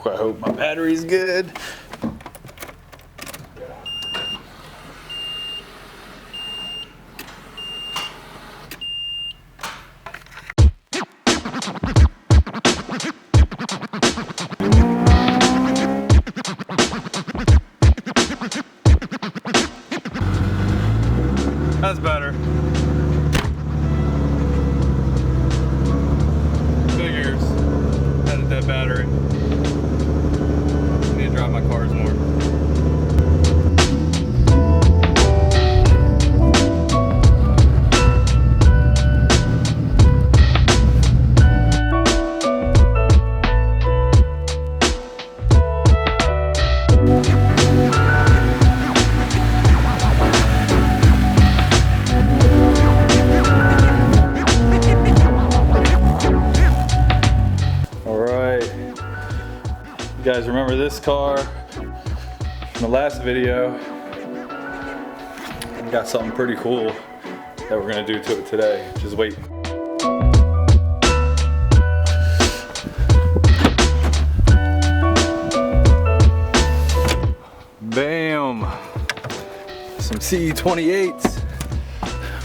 I hope my battery's good. That's better. Figures. Had a dead battery. I need to drive my cars more. You guys remember this car from the last video? We got something pretty cool that we're gonna do to it today. Just wait. Bam! Some CE28s.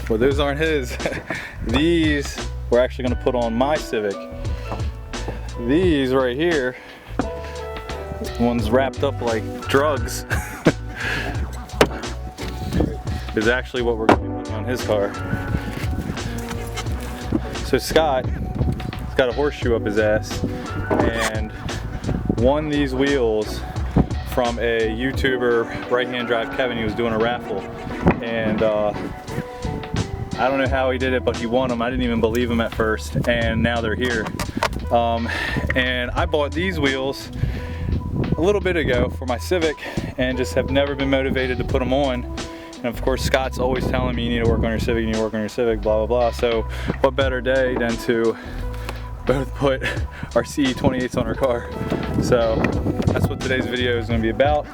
Well, those aren't his. These we're actually gonna put on my Civic. These right here, one's wrapped up like drugs, is actually what we're going to be putting on his car. So Scott's got a horseshoe up his ass and won these wheels from a YouTuber, right-hand drive Kevin. He was doing a raffle, and I don't know how he did it, but he won them. I didn't even believe him at first, and now they're here. And I bought these wheels a little bit ago for my Civic and just have never been motivated to put them on. And of course Scott's always telling me you need to work on your Civic, you need to work on your Civic, blah blah blah. So what better day than to both put our CE28s on our car. So that's what today's video is going to be about,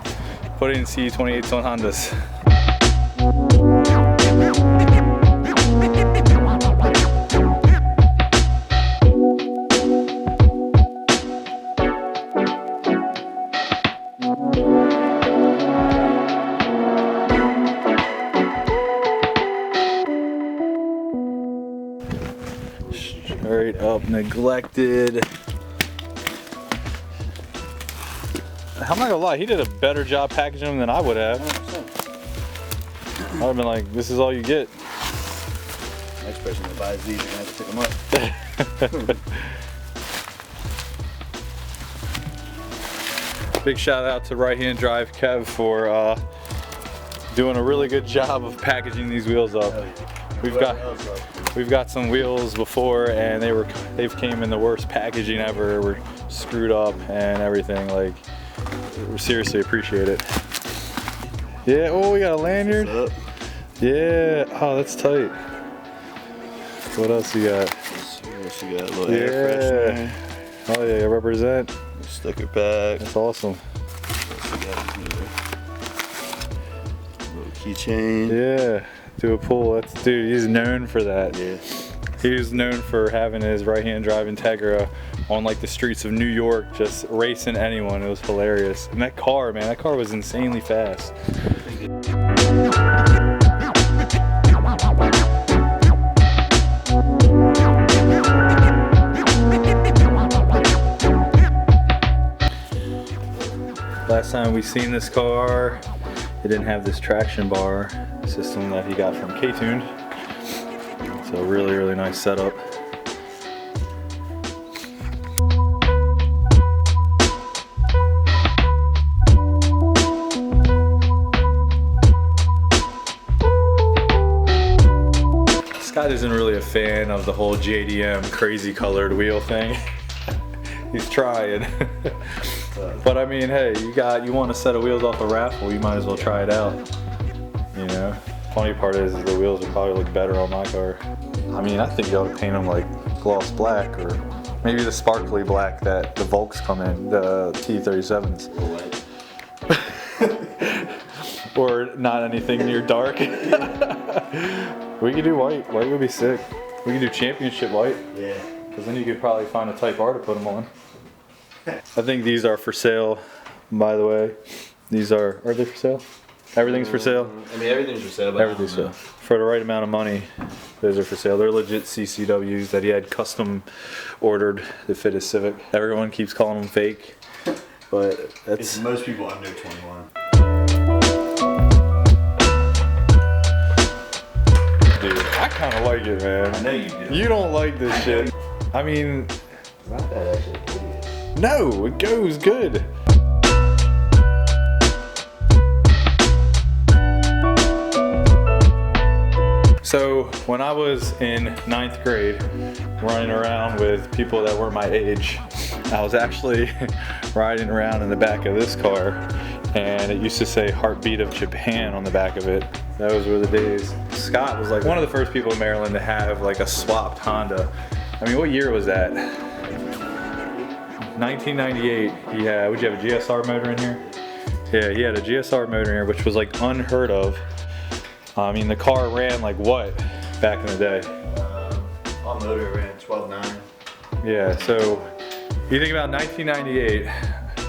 putting CE28s on Hondas. Straight up neglected. I'm not gonna lie, he did a better job packaging them than I would have. 100%. I would have been like, this is all you get. Next person that buys these, you're gonna have to pick them up. Big shout out to right-hand drive Kev for doing a really good job of packaging these wheels up. We've got some wheels before, and they've came in the worst packaging ever. We're screwed up and everything. Like, we seriously appreciate it. Yeah. Oh, we got a lanyard. Yeah. Oh, that's tight. What else you got? What else you got? A little air freshener. Oh yeah, represent. Sticker pack. That's awesome. What else you got? A little keychain. Yeah. Do a pull. That's, dude, he's known for that. Yeah. He's known for having his right-hand drive Integra on like the streets of New York, just racing anyone. It was hilarious. And that car, man, that car was insanely fast. Last time we seen this car, it didn't have this traction bar system that he got from K-Tuned. So really, really nice setup. Scott isn't really a fan of the whole JDM crazy colored wheel thing. He's trying. But I mean, hey, you want a set of wheels off a raffle, you might as well try it out. You know? Funny part is the wheels would probably look better on my car. I mean, I think you ought to paint them like gloss black, or maybe the sparkly black that the Volks come in, the T37s. Or not anything near dark. We could do white. White would be sick. We could do championship white. Yeah. Because then you could probably find a Type R to put them on. I think these are for sale, by the way. These are they for sale? Everything's for sale? I mean, everything's for sale, but Everything's for sale. For the right amount of money, those are for sale. They're legit CCWs that he had custom ordered to fit his Civic. Everyone keeps calling them fake, but that's... It's most people under 21. Dude, I kind of like it, man. I know you do. You don't like this shit. I mean... It's not that actually. No, it goes good. So when I was in 9th grade, running around with people that were my age, I was actually riding around in the back of this car, and it used to say "Heartbeat of Japan" on the back of it. Those were the days. Scott was like one of the first people in Maryland to have like a swapped Honda. I mean, what year was that? 1998. He had, would you have a GSR motor in here? Yeah, he had a GSR motor in here, which was like unheard of. I mean, the car ran like what back in the day? All motor ran 12.9. Yeah, so you think about 1998,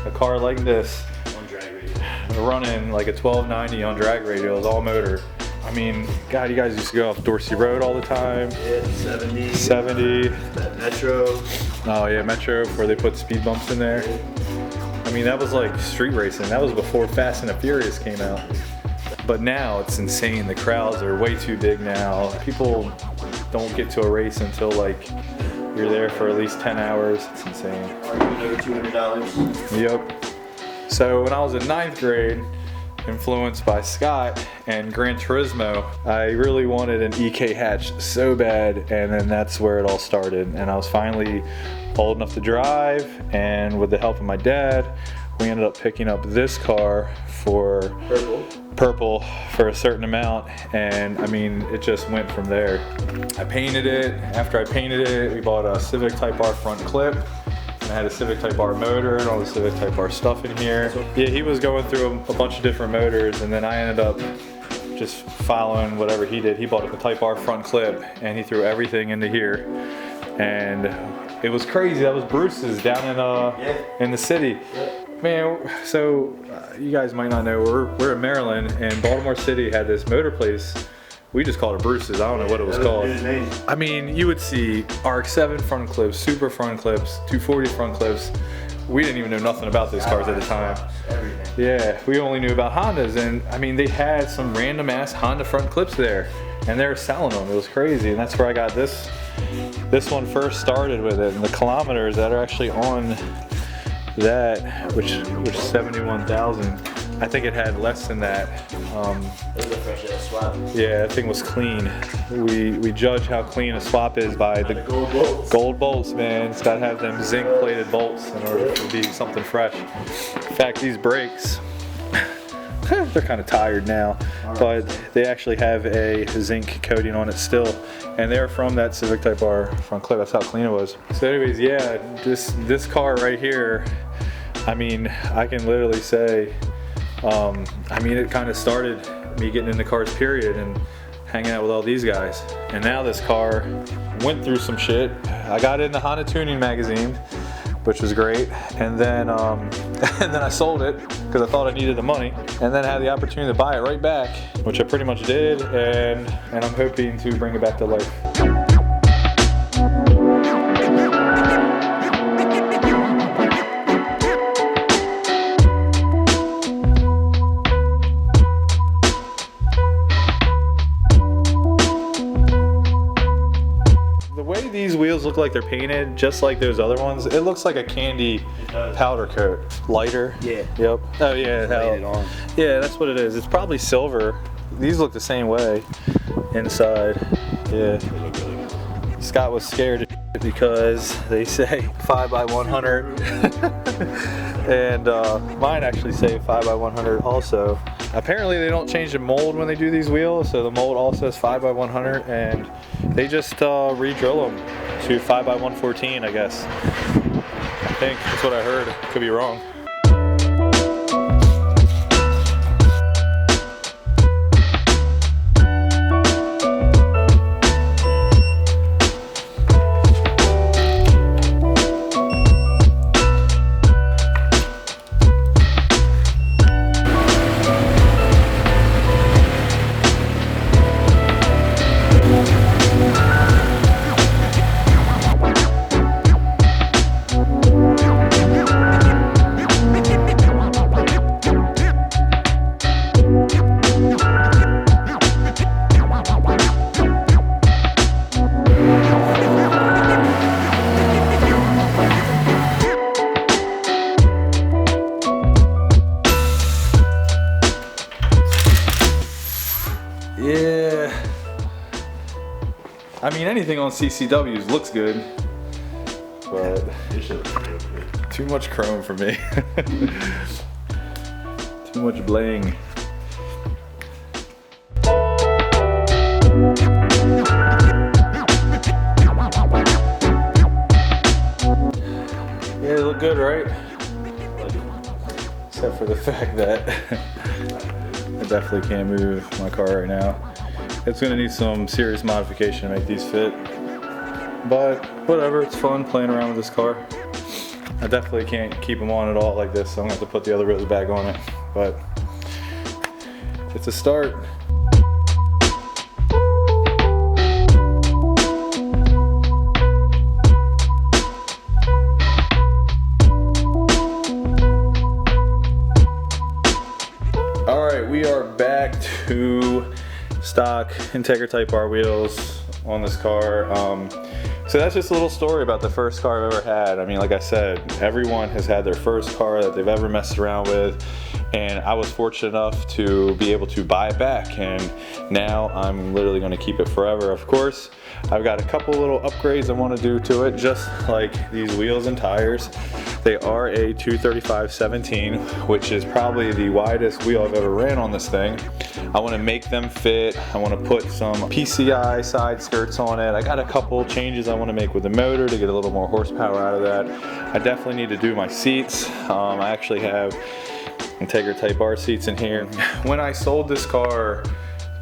a car like this, On drag radial. running like a 1290 on drag radials, all motor. I mean, God, you guys used to go off Dorsey Road all the time. Yeah, 70. 70. That Metro. Oh yeah, Metro, where they put speed bumps in there. I mean, that was like street racing. That was before Fast and the Furious came out. But now it's insane. The crowds are way too big now. People don't get to a race until like you're there for at least 10 hours. It's insane. Over $200. Yep. So when I was in 9th grade, influenced by Scott and Gran Turismo, I really wanted an EK hatch so bad, and then that's where it all started. And I was finally old enough to drive, and with the help of my dad, we ended up picking up this car for purple for a certain amount, and I mean, it just went from there. I painted it. After I painted it, we bought a Civic Type R front clip, and I had a Civic Type R motor and all the Civic Type R stuff in here. Yeah, he was going through a bunch of different motors, and then I ended up just following whatever he did. He bought a Type R front clip, and he threw everything into here, and it was crazy. That was Bruce's down in the city. Man, so you guys might not know, we're in Maryland, and Baltimore City had this motor place. We just called it Bruce's. I don't know what it was called. I mean, you would see RX-7 front clips, Super front clips, 240 front clips. We didn't even know nothing about those cars at the time. Yeah, we only knew about Hondas, and I mean, they had some random ass Honda front clips there, and they were selling them. It was crazy, and that's where I got this one first started with it, and the kilometers that are actually on that, which 71,000. I think it had less than that. It was a fresh ass swap. Yeah, that thing was clean. We judge how clean a swap is by the gold bolts. Gold bolts, man. It's got to have them zinc plated bolts in order to be something fresh. In fact, these brakes, they're kind of tired now, but they actually have a zinc coating on it still, and they're from that Civic Type R front clip. That's how clean it was. So anyways, yeah, this car right here, I mean, I can literally say, I mean, it kind of started me getting into cars, period, and hanging out with all these guys. And now this car went through some shit. I got it in the Honda Tuning magazine, which was great, and then I sold it because I thought I needed the money, and then I had the opportunity to buy it right back, which I pretty much did, and I'm hoping to bring it back to life. These wheels look like they're painted just like those other ones. It looks like a candy powder coat. Lighter. Yeah. Yep. Oh yeah. Hell. Yeah, that's what it is. It's probably silver. These look the same way inside. Yeah. Scott was scared because they say 5x100 and mine actually say 5x100 also. Apparently they don't change the mold when they do these wheels, so the mold also says 5x100, and they just re-drill them to 5x114, I guess. I think that's what I heard. Could be wrong. on CCWs looks good, but too much chrome for me. Too much bling. Yeah, they look good, right? Except for the fact that I definitely can't move my car right now. It's gonna need some serious modification to make these fit. But whatever, it's fun playing around with this car. I definitely can't keep them on at all like this, so I'm gonna have to put the other wheels back on it. But it's a start. Alright, we are back to stock Integra Type R wheels on this car. So that's just a little story about the first car I've ever had. I mean, like I said, everyone has had their first car that they've ever messed around with, and I was fortunate enough to be able to buy it back, and now I'm literally going to keep it forever. Of course, I've got a couple little upgrades I want to do to it, just like these wheels and tires. They are a 235/17, which is probably the widest wheel I've ever ran on this thing. I want to make them fit. I want to put some PCI side skirts on it. I got a couple changes I want to make with the motor to get a little more horsepower out of that. I definitely need to do my seats. I actually have Integra Type R seats in here. When I sold this car,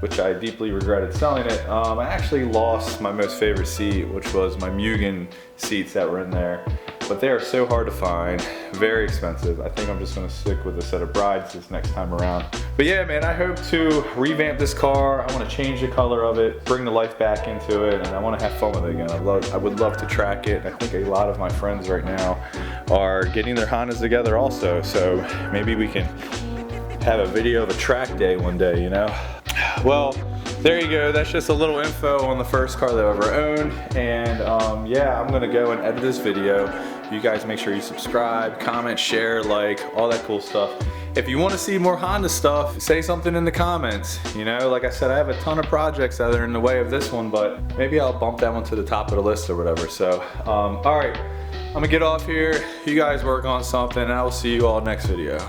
which I deeply regretted selling it, I actually lost my most favorite seat, which was my Mugen seats that were in there. But they are so hard to find, very expensive. I think I'm just gonna stick with a set of brides this next time around. But yeah, man, I hope to revamp this car. I wanna change the color of it, bring the life back into it, and I wanna have fun with it again. I would love to track it. I think a lot of my friends right now are getting their Hondas together also, so maybe we can have a video of a track day one day, you know? Well, there you go. That's just a little info on the first car that I've ever owned. And yeah, I'm gonna go and edit this video. You guys make sure you subscribe, comment, share, like, all that cool stuff. If you want to see more Honda stuff, say something in the comments. You know, like I said, I have a ton of projects that are in the way of this one, but maybe I'll bump that one to the top of the list or whatever. So, all right, I'm gonna get off here. You guys work on something, and I will see you all next video.